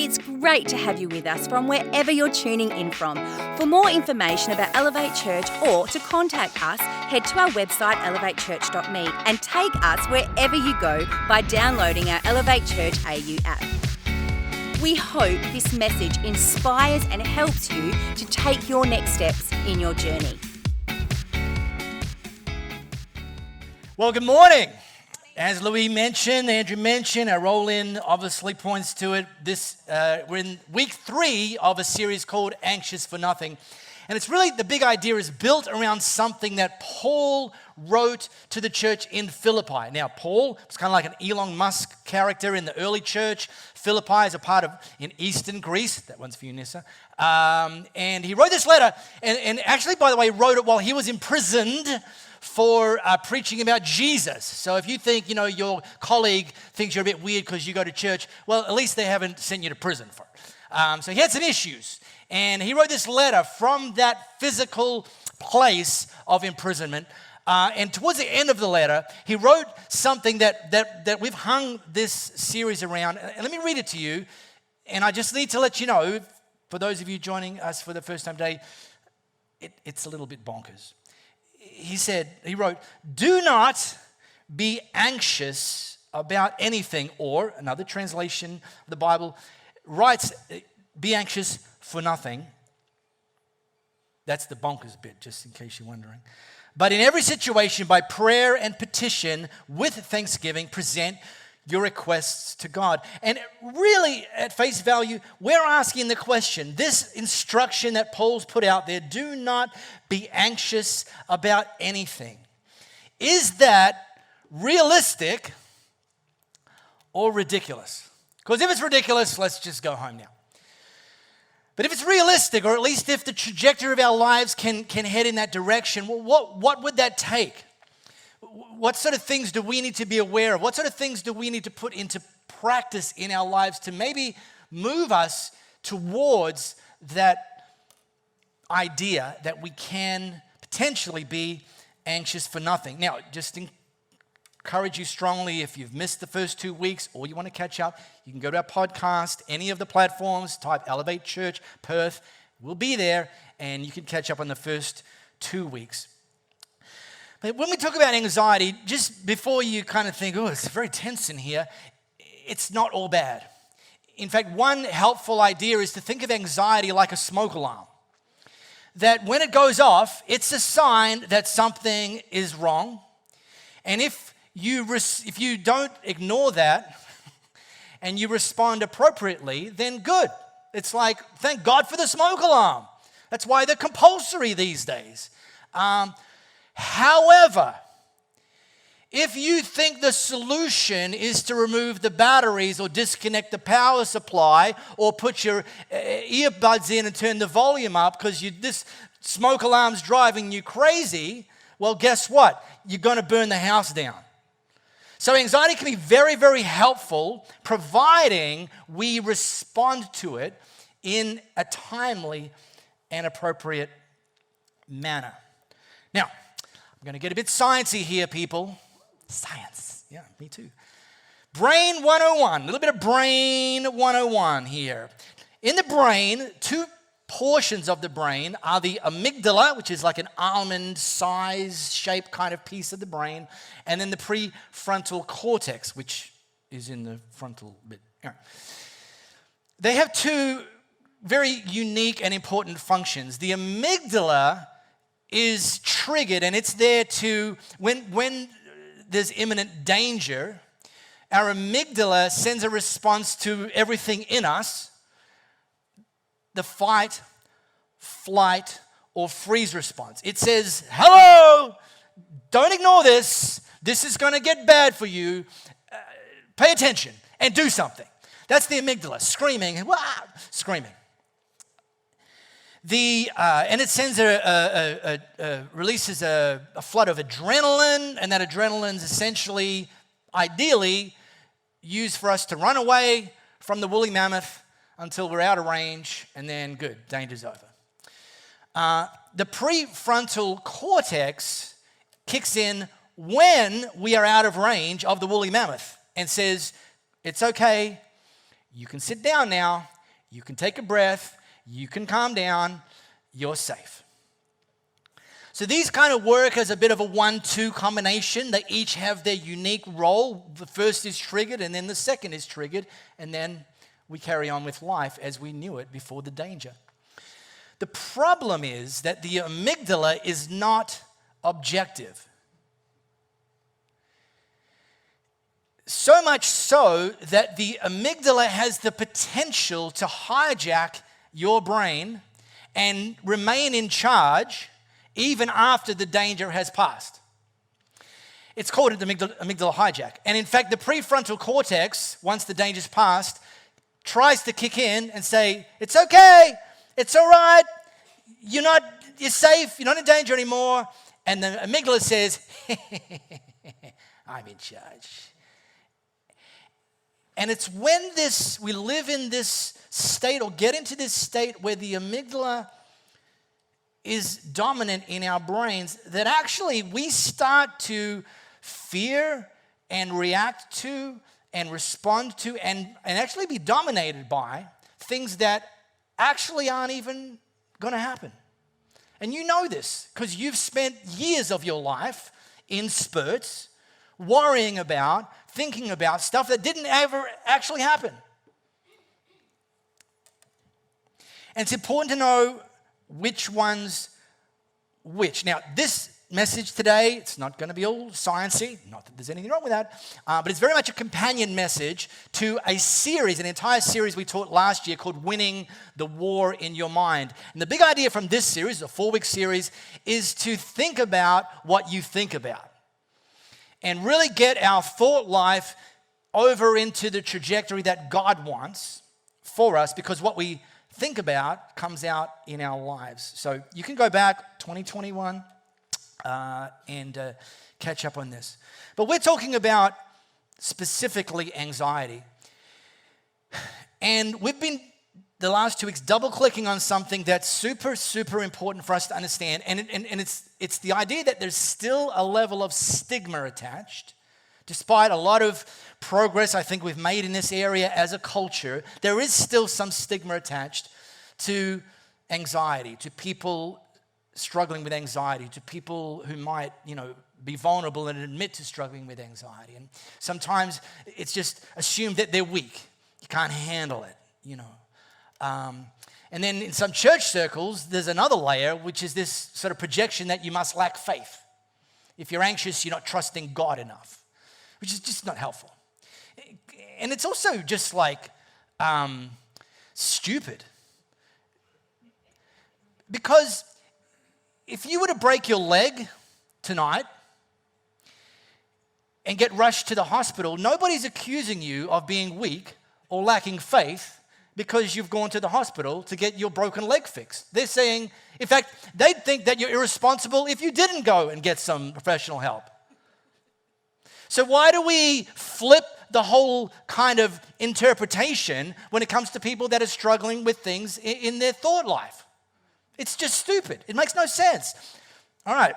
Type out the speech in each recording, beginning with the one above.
It's great to have you with us from wherever you're tuning in from. For more information about Elevate Church or to contact us, head to our website elevatechurch.me and take us wherever you go by downloading our Elevate Church AU app. We hope this message inspires and helps you to take your next steps in your journey. Well, good morning. As Louis mentioned, Andrew mentioned, our roll-in obviously points to it. We're in week 3 of a series called Anxious for Nothing. And it's really, the big idea is built around something that Paul wrote to the church in Philippi. Now, Paul was kind of like an Elon Musk character in the early church. Philippi is a part of, in eastern Greece. That one's for you, Nissa. And he wrote this letter, and actually, by the way, wrote it while he was imprisoned for preaching about Jesus. So if you think, your colleague thinks you're a bit weird because you go to church, well, at least they haven't sent you to prison for it. So he had some issues. And he wrote this letter from that physical place of imprisonment. And towards the end of the letter, he wrote something that we've hung this series around. And let me read it to you. And I just need to let you know, for those of you joining us for the first time today, it's a little bit bonkers. He wrote, "Do not be anxious about anything," or another translation of the Bible writes, "Be anxious for nothing." That's the bonkers bit, just in case you're wondering. "But in every situation, by prayer and petition, with thanksgiving, present your requests to God." And really, at face value, we're asking the question, this instruction that Paul's put out there, do not be anxious about anything. Is that realistic or ridiculous? Because if it's ridiculous, let's just go home now. But if it's realistic, or at least if the trajectory of our lives can head in that direction, well, what would that take? What sort of things do we need to be aware of? What sort of things do we need to put into practice in our lives to maybe move us towards that idea that we can potentially be anxious for nothing? Now, just encourage you strongly, if you've missed the first 2 weeks or you want to catch up, you can go to our podcast, any of the platforms, type Elevate Church Perth. We'll be there, and you can catch up on the first 2 weeks. But when we talk about anxiety, just before you kind of think, oh, it's very tense in here, it's not all bad. In fact, one helpful idea is to think of anxiety like a smoke alarm. That when it goes off, it's a sign that something is wrong. And if you don't ignore that and you respond appropriately, then good. It's like, thank God for the smoke alarm. That's why they're compulsory these days. However, if you think the solution is to remove the batteries or disconnect the power supply or put your earbuds in and turn the volume up because this smoke alarm's driving you crazy, well, guess what? You're going to burn the house down. So anxiety can be very, very helpful, providing we respond to it in a timely and appropriate manner. Now, I'm going to get a bit sciencey here, people. Science. Yeah, me too. Brain 101. A little bit of Brain 101 here. In the brain, 2 portions of the brain are the amygdala, which is like an almond size shaped kind of piece of the brain, and then the prefrontal cortex, which is in the frontal bit. Yeah. They have 2 very unique and important functions. The amygdala is triggered, and it's there to, when there's imminent danger, our amygdala sends a response to everything in us, the fight, flight, or freeze response. It says, hello, don't ignore this. This is going to get bad for you. Pay attention and do something. That's the amygdala, screaming, wah, screaming. And it sends releases a flood of adrenaline, and that adrenaline's essentially, ideally, used for us to run away from the woolly mammoth until we're out of range, and then good, danger's over. The prefrontal cortex kicks in when we are out of range of the woolly mammoth and says, it's okay, you can sit down now, you can take a breath, you can calm down, you're safe. So these kind of work as a bit of a 1-2 combination. They each have their unique role. The first is triggered, and then the second is triggered, and then we carry on with life as we knew it before the danger. The problem is that the amygdala is not objective. So much so that the amygdala has the potential to hijack your brain and remain in charge even after the danger has passed. It's called an amygdala hijack. And in fact, the prefrontal cortex, once the danger's passed, tries to kick in and say, it's okay, it's all right, you're safe, you're not in danger anymore. And the amygdala says, I'm in charge. And it's when we live in this state or get into this state where the amygdala is dominant in our brains that actually we start to fear and react to and respond to and actually be dominated by things that actually aren't even going to happen. And you know this because you've spent years of your life in spurts worrying about, thinking about stuff that didn't ever actually happen. And it's important to know which one's which. Now, this message today, it's not going to be all sciencey, not that there's anything wrong with that, but it's very much a companion message to a series, an entire series we taught last year called Winning the War in Your Mind. And the big idea from this series, a 4-week series, is to think about what you think about and really get our thought life over into the trajectory that God wants for us, because what we think about comes out in our lives. So you can go back 2021 and catch up on this. But we're talking about specifically anxiety. And we've been, the last 2 weeks, double-clicking on something that's super, super important for us to understand. And it's the idea that there's still a level of stigma attached. Despite a lot of progress I think we've made in this area as a culture, there is still some stigma attached to anxiety, to people struggling with anxiety, to people who might, be vulnerable and admit to struggling with anxiety. And sometimes it's just assumed that they're weak. You can't handle it, And then in some church circles, there's another layer, which is this sort of projection that you must lack faith. If you're anxious, you're not trusting God enough, which is just not helpful. And it's also just like stupid. Because if you were to break your leg tonight and get rushed to the hospital, nobody's accusing you of being weak or lacking faith because you've gone to the hospital to get your broken leg fixed. They're saying, in fact, they'd think that you're irresponsible if you didn't go and get some professional help. So why do we flip the whole kind of interpretation when it comes to people that are struggling with things in their thought life? It's just stupid. It makes no sense. All right.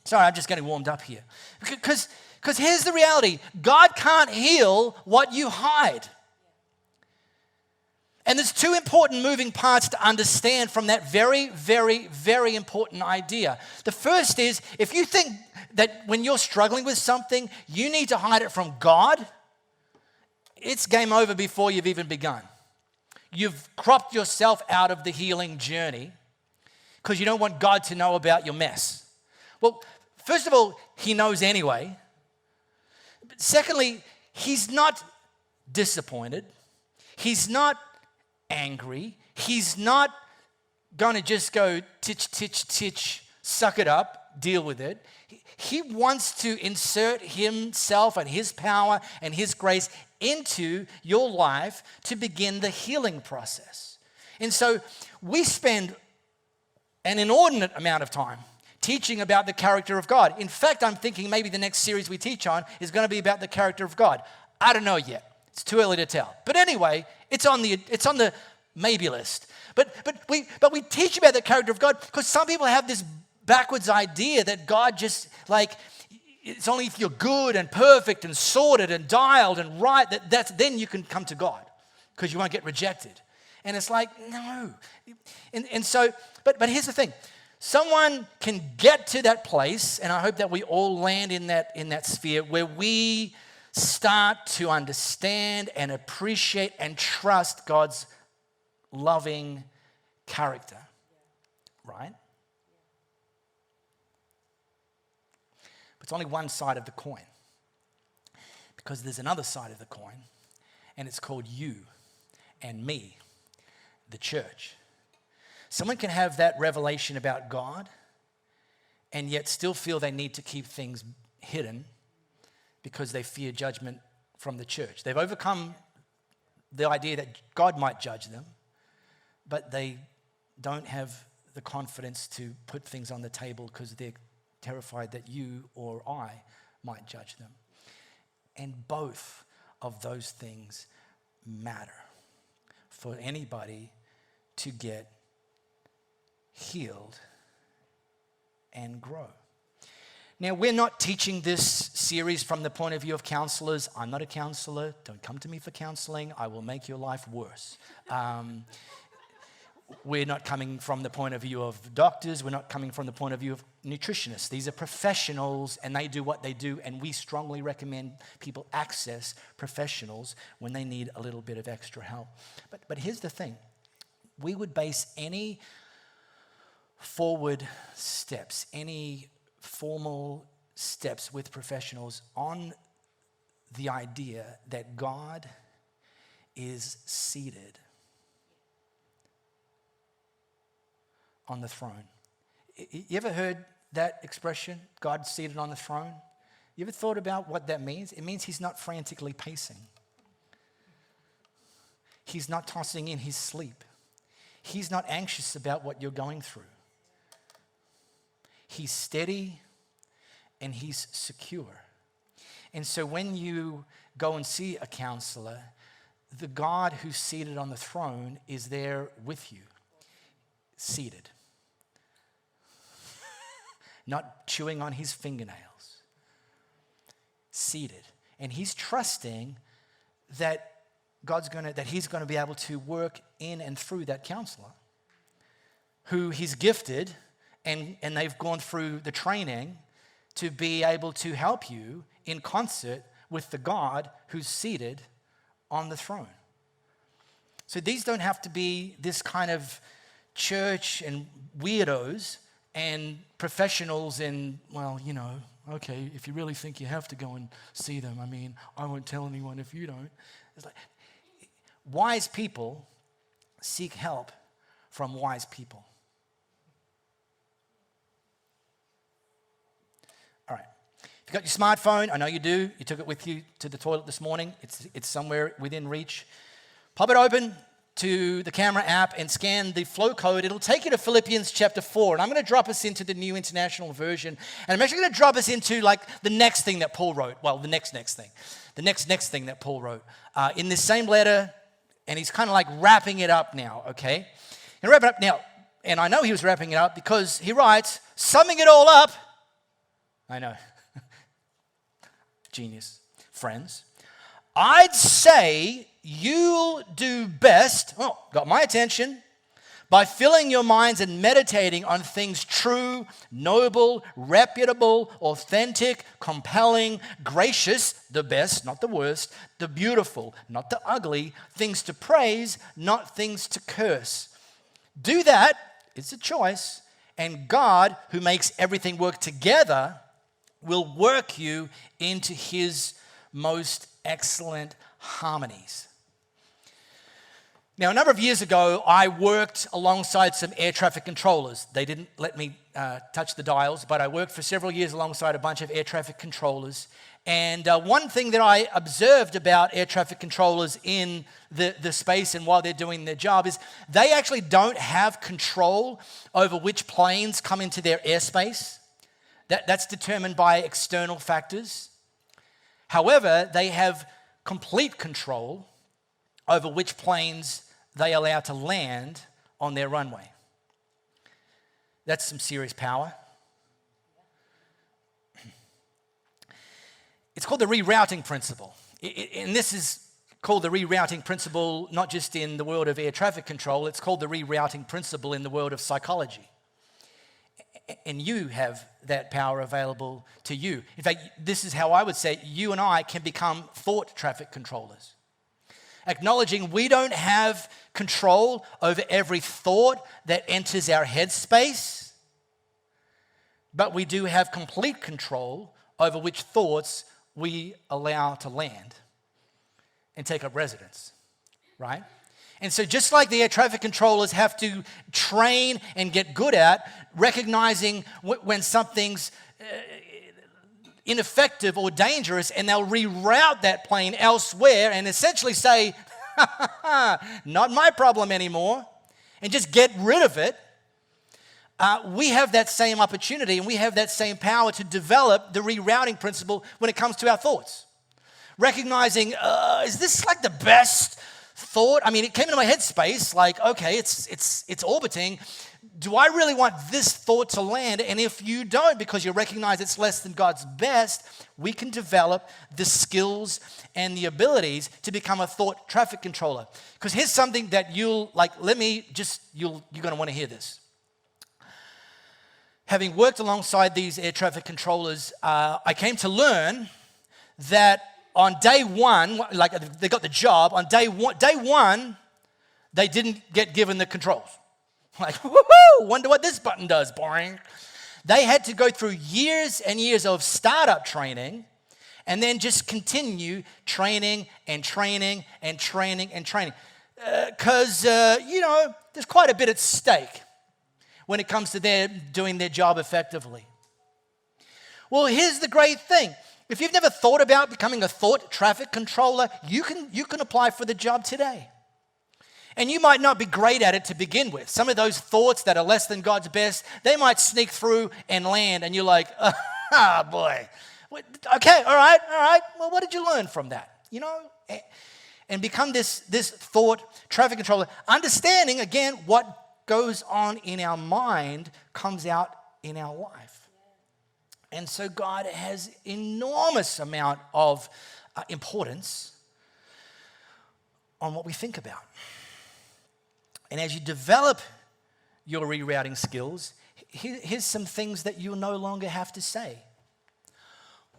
Sorry, I'm just getting warmed up here. Because here's the reality. God can't heal what you hide. And there's 2 important moving parts to understand from that very, very, very important idea. The first is, if you think that when you're struggling with something, you need to hide it from God, it's game over before you've even begun. You've cropped yourself out of the healing journey because you don't want God to know about your mess. Well, first of all, He knows anyway. But secondly, He's not disappointed. He's not angry. He's not going to just go titch, titch, titch, suck it up, deal with it. He wants to insert Himself and His power and His grace into your life to begin the healing process. And so we spend an inordinate amount of time teaching about the character of God. In fact, I'm thinking maybe the next series we teach on is going to be about the character of God. I don't know yet. It's too early to tell. But anyway, it's on the maybe list. But we teach about the character of God because some people have this backwards idea that God just it's only if you're good and perfect and sorted and dialed and right then you can come to God. because you won't get rejected. And it's like, no. And so, but here's the thing. Someone can get to that place, and I hope that we all land in that sphere where we start to understand and appreciate and trust God's loving character, right? But it's only one side of the coin, because there's another side of the coin, and it's called you and me, the church. Someone can have that revelation about God and yet still feel they need to keep things hidden because they fear judgment from the church. They've overcome the idea that God might judge them, but they don't have the confidence to put things on the table because they're terrified that you or I might judge them. And both of those things matter for anybody to get healed and grow. Now, we're not teaching this series from the point of view of counselors. I'm not a counselor. Don't come to me for counseling. I will make your life worse. We're not coming from the point of view of doctors. We're not coming from the point of view of nutritionists. These are professionals, and they do what they do, and we strongly recommend people access professionals when they need a little bit of extra help. But here's the thing. We would base any forward steps, any formal steps with professionals on the idea that God is seated on the throne. You ever heard that expression, God seated on the throne? You ever thought about what that means? It means he's not frantically pacing. He's not tossing in his sleep. He's not anxious about what you're going through. He's steady and he's secure. And so when you go and see a counselor, the God who's seated on the throne is there with you, seated. Not chewing on his fingernails. Seated. And he's trusting that he's going to be able to work in and through that counselor who he's gifted and they've gone through the training to be able to help you in concert with the God who's seated on the throne. So these don't have to be this kind of church and weirdos and professionals and, well, you know, okay, if you really think you have to go and see them, I mean, I won't tell anyone if you don't. It's like, wise people seek help from wise people. All right. If you've got your smartphone, I know you do. You took it with you to the toilet this morning. It's somewhere within reach. Pop it open to the camera app and scan the flow code. It'll take you to Philippians chapter 4. And I'm going to drop us into the New International Version. And I'm actually going to drop us into like the next thing that Paul wrote. Well, the next thing. The next thing that Paul wrote. In this same letter, and he's kind of like wrapping it up now, okay? And wrap it up now. And I know he was wrapping it up because he writes, summing it all up. I know. Genius. Friends, I'd say you'll do best, got my attention, by filling your minds and meditating on things true, noble, reputable, authentic, compelling, gracious, the best, not the worst, the beautiful, not the ugly, things to praise, not things to curse. Do that, it's a choice, and God, who makes everything work together, will work you into his most excellent harmonies. Now, a number of years ago, I worked alongside some air traffic controllers. They didn't let me touch the dials, but I worked for several years alongside a bunch of air traffic controllers. And one thing that I observed about air traffic controllers in the space and while they're doing their job is they actually don't have control over which planes come into their airspace. That's determined by external factors. However, they have complete control over which planes they allow to land on their runway. That's some serious power. It's called the rerouting principle. And this is called the rerouting principle, not just in the world of air traffic control, it's called the rerouting principle in the world of psychology. And you have that power available to you. In fact, this is how I would say you and I can become thought traffic controllers. Acknowledging we don't have control over every thought that enters our headspace, but we do have complete control over which thoughts we allow to land and take up residence, right? And so just like the air traffic controllers have to train and get good at recognizing when something's ineffective or dangerous, and they'll reroute that plane elsewhere and essentially say, not my problem anymore, and just get rid of it. We have that same opportunity and we have that same power to develop the rerouting principle when it comes to our thoughts. Recognizing, is this like the best thought? I mean, it came into my headspace like, okay, it's orbiting. Do I really want this thought to land? And if you don't, because you recognize it's less than God's best, we can develop the skills and the abilities to become a thought traffic controller. Because here's something that you're going to want to hear this. Having worked alongside these air traffic controllers, I came to learn that on day one, like they got the job, on day one, they didn't get given the controls. Like, woohoo, wonder what this button does, boring. They had to go through years and years of startup training and then just continue training and training and training and training. Because, there's quite a bit at stake when it comes to them doing their job effectively. Well, here's the great thing. If you've never thought about becoming a thought traffic controller, you can apply for the job today. And you might not be great at it to begin with. Some of those thoughts that are less than God's best, they might sneak through and land, and you're like, boy. Okay, all right. Well, what did you learn from that? And become this thought traffic controller, understanding, again, what goes on in our mind comes out in our life. And so God has enormous amount of importance on what we think about. And as you develop your rerouting skills, here's some things that you'll no longer have to say.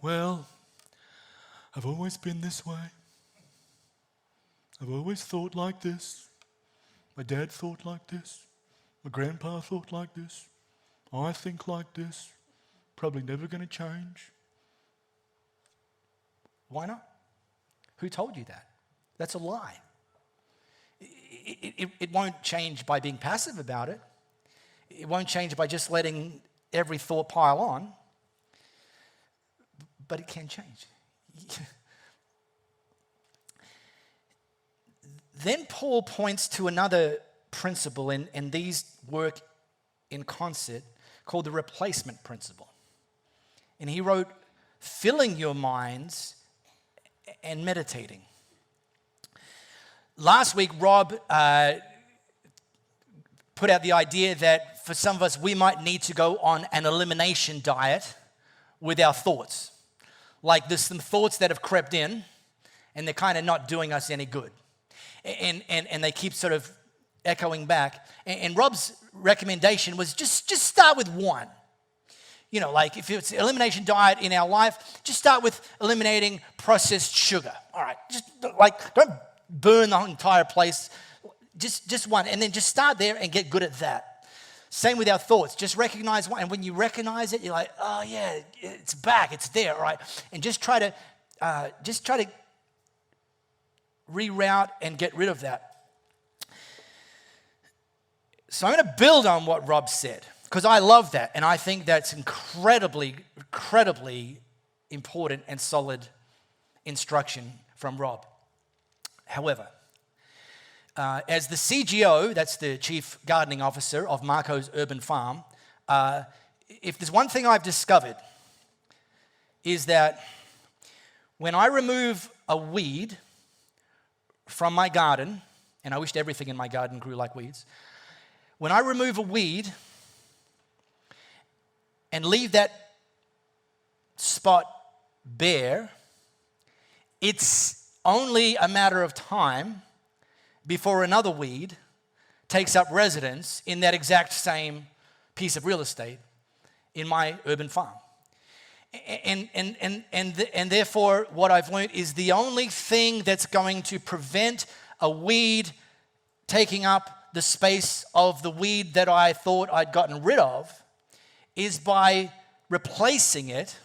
Well, I've always been this way. I've always thought like this. My dad thought like this. My grandpa thought like this. I think like this. Probably never going to change. Why not? Who told you that? That's a lie. It won't change by being passive about it. It won't change by just letting every thought pile on. But it can change. Then Paul points to another principle, and these work in concert, called the replacement principle. And he wrote, filling your minds and meditating. Last week, Rob put out the idea that for some of us, we might need to go on an elimination diet with our thoughts. Like there's some thoughts that have crept in, and they're kind of not doing us any good. And they keep sort of echoing back. And Rob's recommendation was just start with one. Like if it's an elimination diet in our life, just start with eliminating processed sugar. All right, just don't burn the entire place. Just one, and then just start there and get good at that. Same with our thoughts. Just recognize one, and when you recognize it, you're like, oh yeah, it's back, it's there, all right. And just try to reroute and get rid of that. So I'm going to build on what Rob said, because I love that, and I think that's incredibly, incredibly important and solid instruction from Rob. However, as the CGO, that's the Chief Gardening Officer of Marco's Urban Farm, if there's one thing I've discovered is that when I remove a weed from my garden, and I wished everything in my garden grew like weeds, when I remove a weed and leave that spot bare, it's only a matter of time before another weed takes up residence in that exact same piece of real estate in my urban farm. And therefore, what I've learned is the only thing that's going to prevent a weed taking up the space of the weed that I thought I'd gotten rid of is by replacing it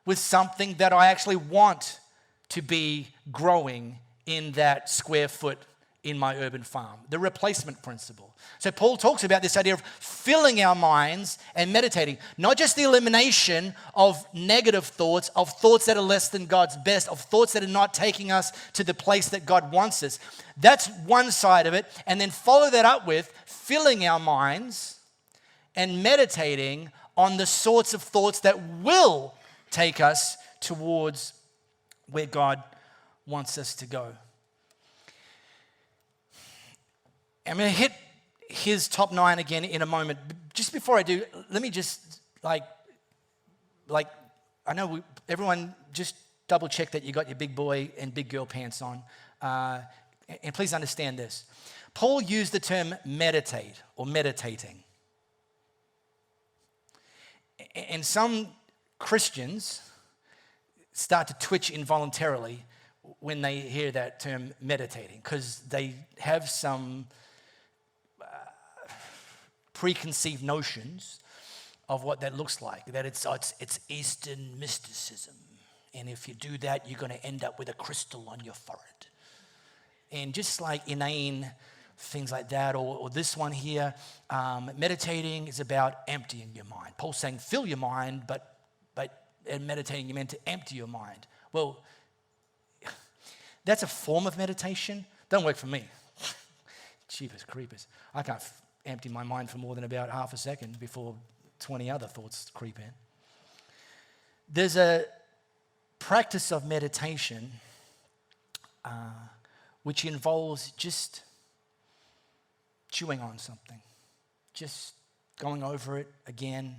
with something that I actually want to be growing in that square foot in my urban farm, the replacement principle. So Paul talks about this idea of filling our minds and meditating, not just the elimination of negative thoughts, of thoughts that are less than God's best, of thoughts that are not taking us to the place that God wants us. That's one side of it. And then follow that up with filling our minds and meditating on the sorts of thoughts that will take us towards where God wants us to go. I'm going to hit his top 9 again in a moment. Just before I do, let me just I know everyone just double check that you got your big boy and big girl pants on. And please understand this. Paul used the term meditate or meditating. And some Christians start to twitch involuntarily when they hear that term meditating because they have some preconceived notions of what that looks like, that it's Eastern mysticism. And if you do that, you're going to end up with a crystal on your forehead. And just like inane things like that, or this one here, meditating is about emptying your mind. Paul's saying fill your mind, but meditating, you're meant to empty your mind. Well, that's a form of meditation. Doesn't work for me. Jeepers creepers. I can't empty my mind for more than about half a second before 20 other thoughts creep in. There's a practice of meditation which involves just chewing on something, just going over it again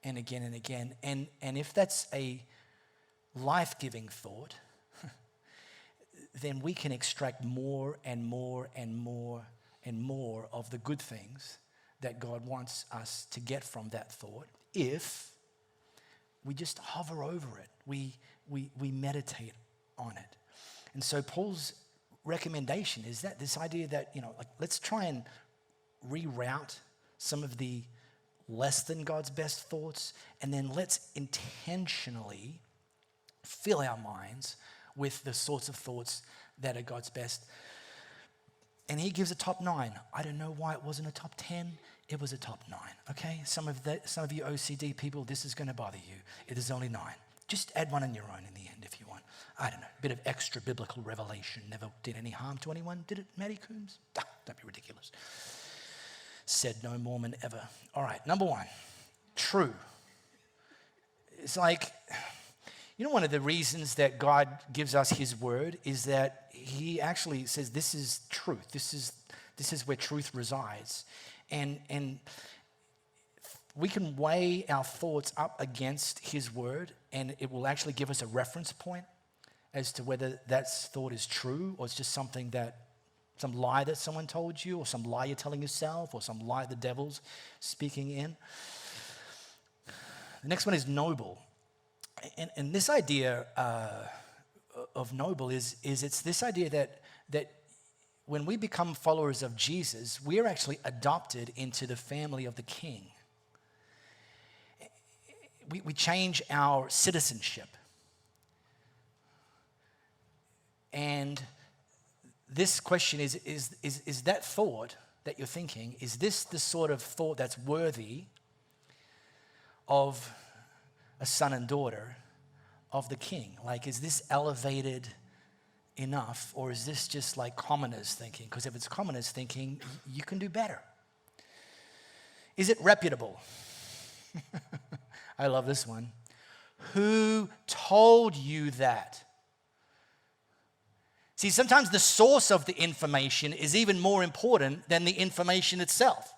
and again and again. And if that's a life-giving thought, then we can extract more and more and more and more of the good things that God wants us to get from that thought if we just hover over it. We meditate on it. And so Paul's recommendation is that this idea that, let's try and reroute some of the less than God's best thoughts, and then let's intentionally fill our minds with the sorts of thoughts that are God's best. And he gives a top 9. I don't know why it wasn't a top 10. It was a top 9, okay? Some of you OCD people, this is going to bother you. It is only 9. Just add one on your own in the end if you want. I don't know, a bit of extra biblical revelation. Never did any harm to anyone, did it, Matty Coombs? Don't be ridiculous. Said no Mormon ever. All right, number 1, true. It's like, one of the reasons that God gives us his word is that he actually says this is truth. This is where truth resides. And we can weigh our thoughts up against his word, and it will actually give us a reference point as to whether that thought is true or it's just some lie that someone told you, or some lie you're telling yourself, or some lie the devil's speaking in. The next one is noble. And this idea of noble is it's this idea that when we become followers of Jesus, we're actually adopted into the family of the King. We change our citizenship. And this question is that thought that you're thinking, is this the sort of thought that's worthy of a son and daughter of the King? Like, is this elevated enough, or is this just like commoners thinking? Because if it's commoners thinking, you can do better. Is it reputable? I love this one. Who told you that? See, sometimes the source of the information is even more important than the information itself.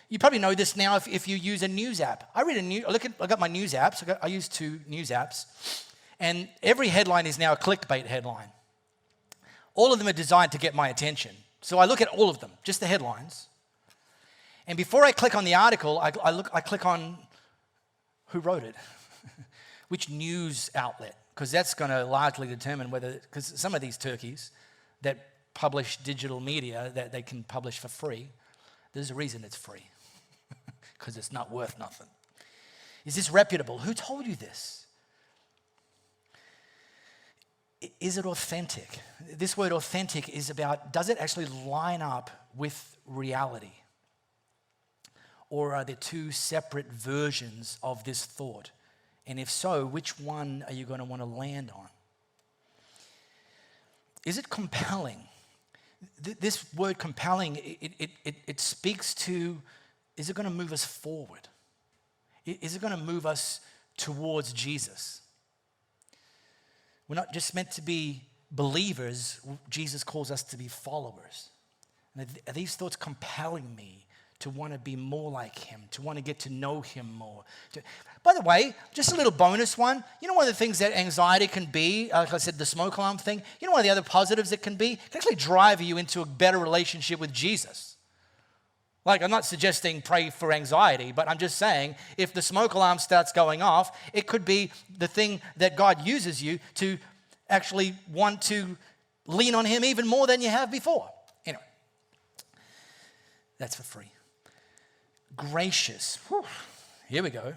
You probably know this now if you use a news app. I got my news apps. I use 2 news apps. And every headline is now a clickbait headline. All of them are designed to get my attention. So I look at all of them, just the headlines. And before I click on the article, I click on who wrote it, which news outlet, because that's going to largely determine whether, because some of these turkeys that publish digital media that they can publish for free, there's a reason it's free, because it's not worth nothing. Is this reputable? Who told you this? Is it authentic? This word authentic is about, does it actually line up with reality? Or are there two separate versions of this thought? And if so, which one are you going to want to land on? Is it compelling? This word compelling, it speaks to, is it going to move us forward? Is it going to move us towards Jesus? We're not just meant to be believers. Jesus calls us to be followers. And are these thoughts compelling me to want to be more like him, to want to get to know him more? By the way, just a little bonus one. You know, one of the things that anxiety can be, like I said, the smoke alarm thing, you know, one of the other positives it can be? It can actually drive you into a better relationship with Jesus. Like, I'm not suggesting pray for anxiety, but I'm just saying if the smoke alarm starts going off, it could be the thing that God uses you to actually want to lean on him even more than you have before. Anyway, that's for free. Gracious. Whew. Here we go.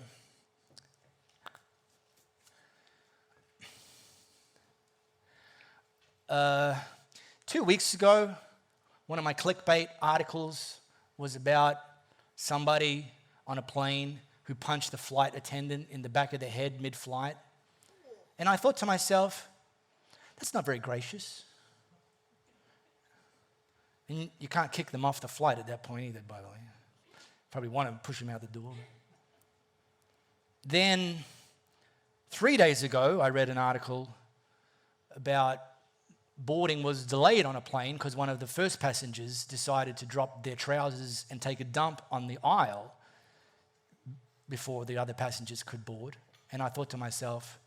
Uh, 2 weeks ago, one of my clickbait articles was about somebody on a plane who punched the flight attendant in the back of the head mid-flight. And I thought to myself, that's not very gracious. And you can't kick them off the flight at that point either, by the way. Probably want to push them out the door. Then 3 days ago, I read an article about boarding was delayed on a plane because one of the first passengers decided to drop their trousers and take a dump on the aisle before the other passengers could board. And I thought to myself,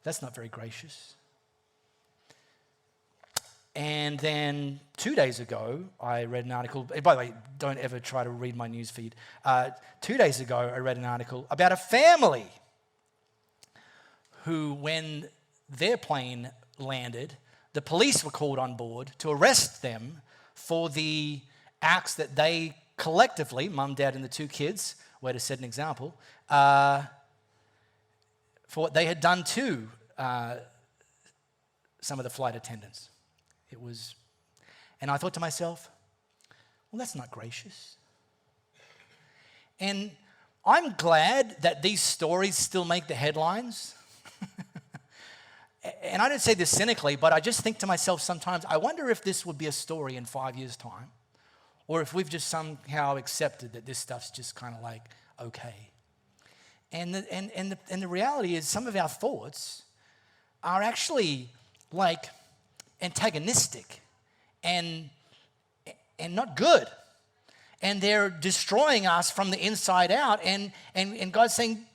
that's not very gracious. And then 2 days ago, I read an article. By the way, don't ever try to read my news feed. 2 days ago, I read an article about a family who, when their plane landed, the police were called on board to arrest them for the acts that they collectively, mum, dad, and the two kids, way to set an example, for what they had done to some of the flight attendants. And I thought to myself, well, that's not gracious. And I'm glad that these stories still make the headlines. And I don't say this cynically, but I just think to myself sometimes, I wonder if this would be a story in 5 years' time, or if we've just somehow accepted that this stuff's just kind of like okay. And the reality is some of our thoughts are actually like antagonistic and not good. And they're destroying us from the inside out. And God's saying,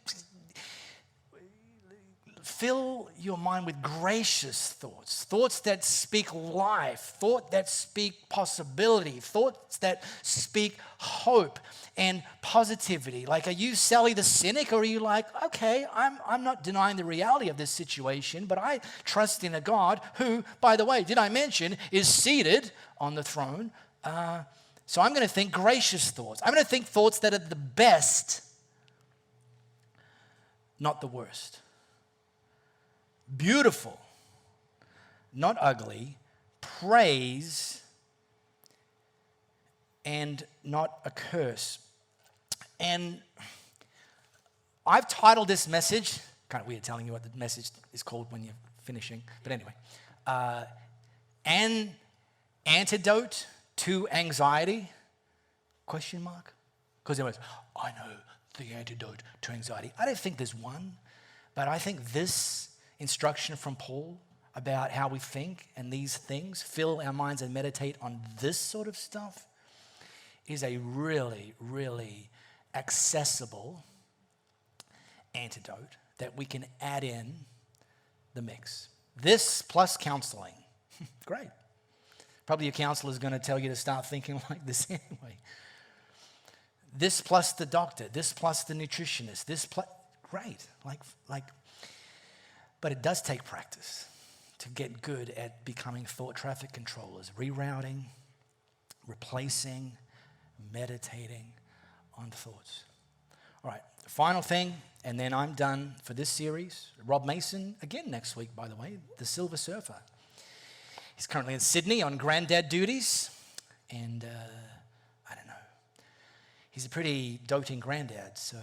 fill your mind with gracious thoughts, thoughts that speak life, thoughts that speak possibility, thoughts that speak hope and positivity. Like, are you Sally the cynic, or are you like, okay, I'm not denying the reality of this situation, but I trust in a God who, by the way, did I mention, is seated on the throne. So I'm going to think gracious thoughts. I'm going to think thoughts that are the best, not the worst. Beautiful, not ugly, praise, and not a curse. And I've titled this message, kind of weird telling you what the message is called when you're finishing, but anyway, An Antidote to Anxiety, ? Because everyone's, I know the antidote to anxiety. I don't think there's one, but I think this instruction from Paul about how we think and these things, fill our minds and meditate on this sort of stuff, is a really, really accessible antidote that we can add in the mix. This plus counseling. Great. Probably your counselor is going to tell you to start thinking like this anyway. This plus the doctor, this plus the nutritionist, great. But it does take practice to get good at becoming thought traffic controllers, rerouting, replacing, meditating on thoughts. All right, final thing, and then I'm done for this series. Rob Mason, again next week, by the way, the Silver Surfer. He's currently in Sydney on granddad duties, and I don't know. He's a pretty doting granddad, so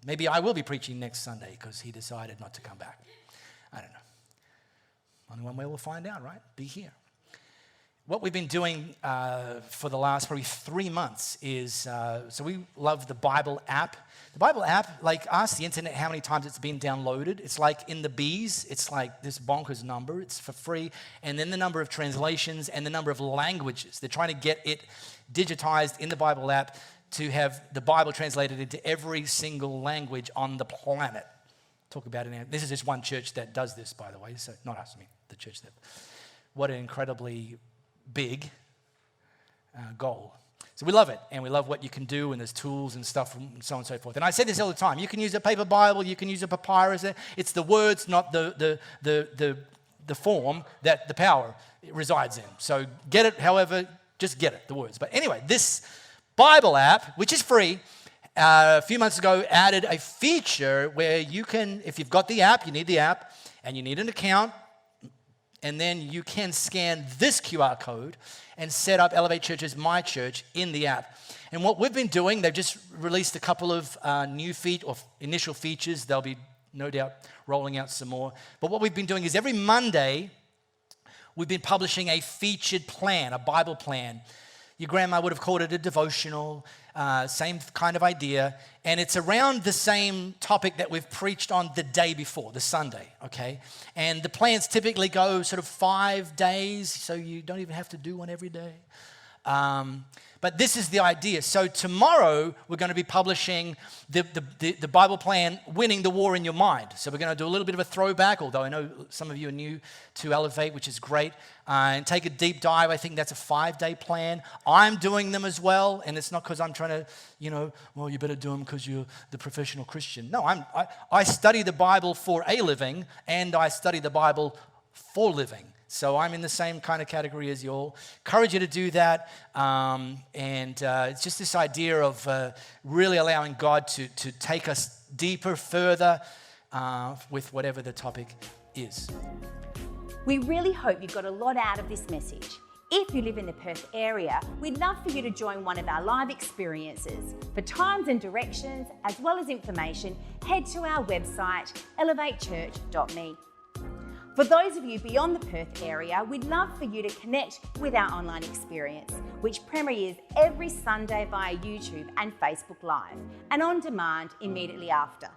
maybe I will be preaching next Sunday because he decided not to come back. I don't know. Only one way we'll find out, right? Be here. What we've been doing for the last probably 3 months is, so we love the Bible app. The Bible app, like ask the internet how many times it's been downloaded. It's like in the B's, it's like this bonkers number. It's for free. And then the number of translations and the number of languages. They're trying to get it digitized in the Bible app to have the Bible translated into every single language on the planet. Talk about it. This is just one church that does this, by the way. So not us, I mean the church that. What an incredibly big goal. So we love it, and we love what you can do, and there's tools and stuff, and so on and so forth. And I say this all the time. You can use a paper Bible, you can use a papyrus. It's the words, not the form that the power resides in. So get it, however, just get it, the words. But anyway, this Bible app, which is free, a few months ago added a feature where you can, if you've got the app, you need the app, and you need an account, and then you can scan this QR code and set up Elevate Church's My Church in the app. And what we've been doing, they've just released a couple of initial features. They'll be, no doubt, rolling out some more. But what we've been doing is every Monday, we've been publishing a featured plan, a Bible plan. Your grandma would have called it a devotional, same kind of idea. And it's around the same topic that we've preached on the day before, the Sunday, okay? And the plans typically go sort of 5 days, so you don't even have to do one every day. But this is the idea. So tomorrow, we're going to be publishing the Bible plan, Winning the War in Your Mind. So we're going to do a little bit of a throwback, although I know some of you are new to Elevate, which is great, and take a deep dive. I think that's a 5-day plan. I'm doing them as well, and it's not because I'm trying to, well, you better do them because you're the professional Christian. No, I study the Bible for a living, and I study the Bible for living. So I'm in the same kind of category as you all. Encourage you to do that. It's just this idea of really allowing God to take us deeper, further with whatever the topic is. We really hope you got a lot out of this message. If you live in the Perth area, we'd love for you to join one of our live experiences. For times and directions, as well as information, head to our website, elevatechurch.me. For those of you beyond the Perth area, we'd love for you to connect with our online experience, which premieres every Sunday via YouTube and Facebook Live, and on demand immediately after.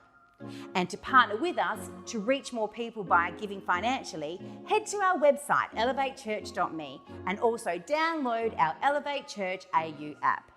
And to partner with us to reach more people by giving financially, head to our website, elevatechurch.me, and also download our Elevate Church AU app.